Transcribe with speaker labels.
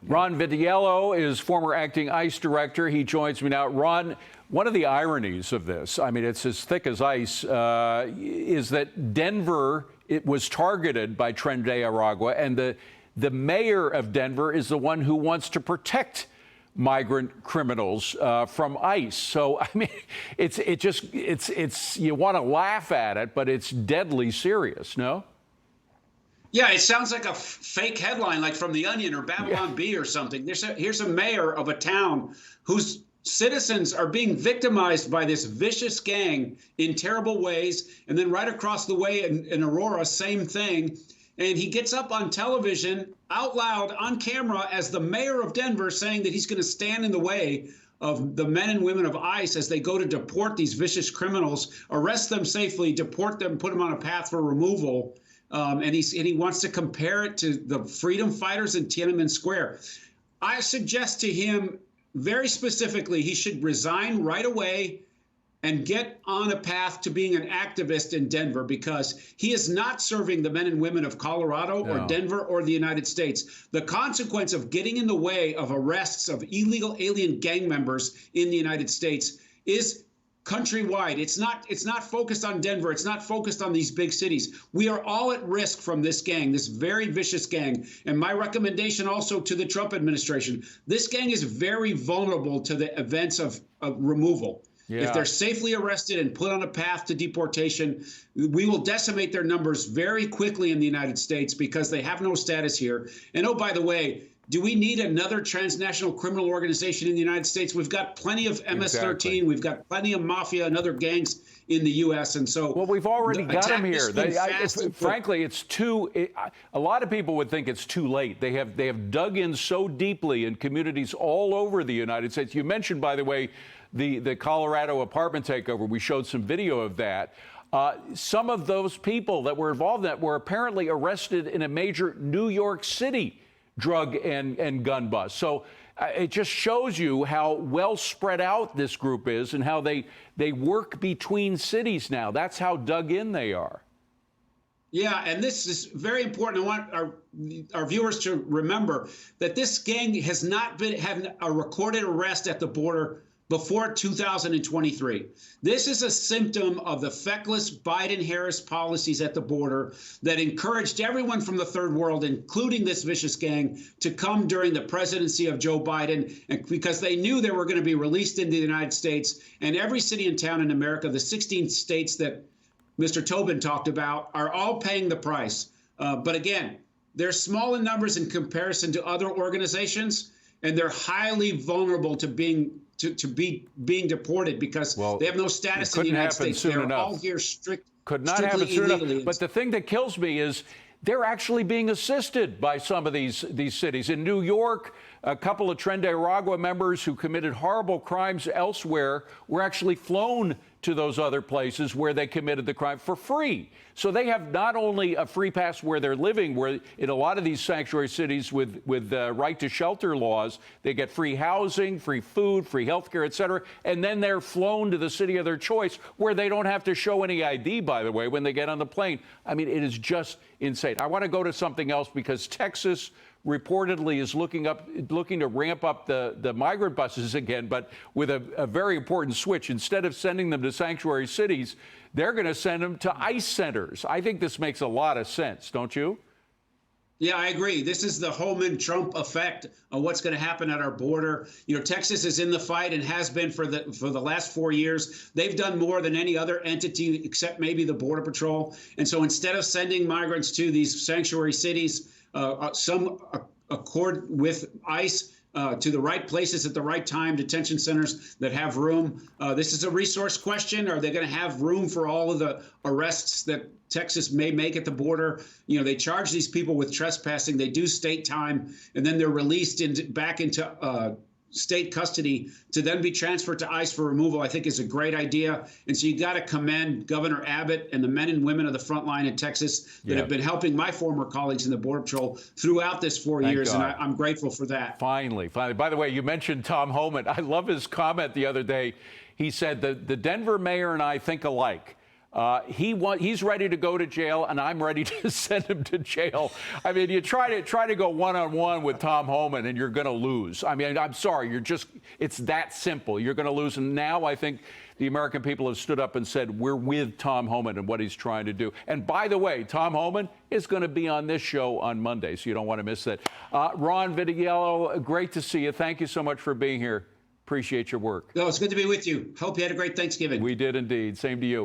Speaker 1: Ron Vitiello is former acting ICE director. He joins me now. Ron, one of the ironies of this, I mean, it's as thick as ice, is that Denver, it was targeted by Tren de Aragua, and the mayor of Denver is the one who wants to protect migrant criminals from ICE. So, I mean, it's you want to laugh at it, but it's deadly serious, no?
Speaker 2: Yeah, it sounds like a fake headline, like from The Onion or Babylon Bee or something. Here's a mayor of a town whose citizens are being victimized by this vicious gang in terrible ways. And then right across the way in Aurora, same thing. And he gets up on television out loud on camera as the mayor of Denver saying that he's going to stand in the way of the men and women of ICE as they go to deport these vicious criminals, arrest them safely, deport them, put them on a path for removal. And he wants to compare it to the freedom fighters in Tiananmen Square. I suggest to him very specifically he should resign right away and get on a path to being an activist in Denver, because he is not serving the men and women of Colorado or Denver or the United States. The consequence of getting in the way of arrests of illegal alien gang members in the United States is countrywide. It's not focused on Denver. It's not focused on these big cities. We are all at risk from this gang, this very vicious gang. And my recommendation also to the Trump administration, this gang is very vulnerable to the events of removal. Yeah. If they're safely arrested and put on a path to deportation, we will decimate their numbers very quickly in the United States because they have no status here. And oh, by the way, do we need another transnational criminal organization in the United States? We've got plenty of MS-13. Exactly. We've got plenty of mafia and other gangs in the U.S. And so,
Speaker 1: well, we've already got them here. Frankly, it's a lot of people would think it's too late. They have dug in so deeply in communities all over the United States. You mentioned, by the way, the Colorado apartment takeover. We showed some video of that. Some of those people that were involved in that were apparently arrested in a major New York City drug and gun bust. So it just shows you how well spread out this group is and how they work between cities now. That's how dug in they are.
Speaker 2: Yeah, and this is very important. I want our viewers to remember that this gang has not had a recorded arrest at the border before 2023. This is a symptom of the feckless Biden-Harris policies at the border that encouraged everyone from the third world, including this vicious gang, to come during the presidency of Joe Biden, and because they knew they were going to be released into the United States. And every city and town in America, the 16 states that Mr. Tobin talked about, are all paying the price. But again, they're small in numbers in comparison to other organizations, and they're highly vulnerable to being deported because they have no status in the United States. They're all here
Speaker 1: Could not happen soon enough. But the thing that kills me is they're actually being assisted by some of these cities. In New York, a couple of Tren de Aragua members who committed horrible crimes elsewhere were actually flown to those other places where they committed the crime for free. So they have not only a free pass where they're living, where in a lot of these sanctuary cities with right to shelter laws, they get free housing, free food, free health care, et cetera, and then they're flown to the city of their choice where they don't have to show any ID, by the way, when they get on the plane. I mean, it is just insane. I want to go to something else because Texas reportedly is looking to ramp up the migrant buses again, but with a very important switch. Instead of sending them to sanctuary cities, they're going to send them to ICE centers. I think this makes a lot of sense, don't you?
Speaker 2: Yeah, I agree. This is the Holman-Trump effect of what's going to happen at our border. You know, Texas is in the fight and has been for the last 4 years. They've done more than any other entity except maybe the Border Patrol. And so instead of sending migrants to these sanctuary cities, some accord with ICE to the right places at the right time, detention centers that have room. This is a resource question. Are they going to have room for all of the arrests that Texas may make at the border? You know, they charge these people with trespassing. They do state time, and then they're released back into state custody to then be transferred to ICE for removal, I think is a great idea. And so you got to commend Governor Abbott and the men and women of the front line in Texas that have been helping my former colleagues in the Border Patrol throughout this 4 years. And I'm grateful for that.
Speaker 1: Finally. By the way, you mentioned Tom Homan. I love his comment the other day. He said that the Denver mayor and I think alike. He's ready to go to jail, and I'm ready to send him to jail. I mean, you try to go one-on-one with Tom Homan, and you're going to lose. I mean, I'm sorry, it's that simple. You're going to lose. And now I think the American people have stood up and said, we're with Tom Homan and what he's trying to do. And by the way, Tom Homan is going to be on this show on Monday, so you don't want to miss that. Ron Vitiello, great to see you. Thank you so much for being here. Appreciate your work.
Speaker 2: No, it's good to be with you. Hope you had a great Thanksgiving.
Speaker 1: We did indeed. Same to you.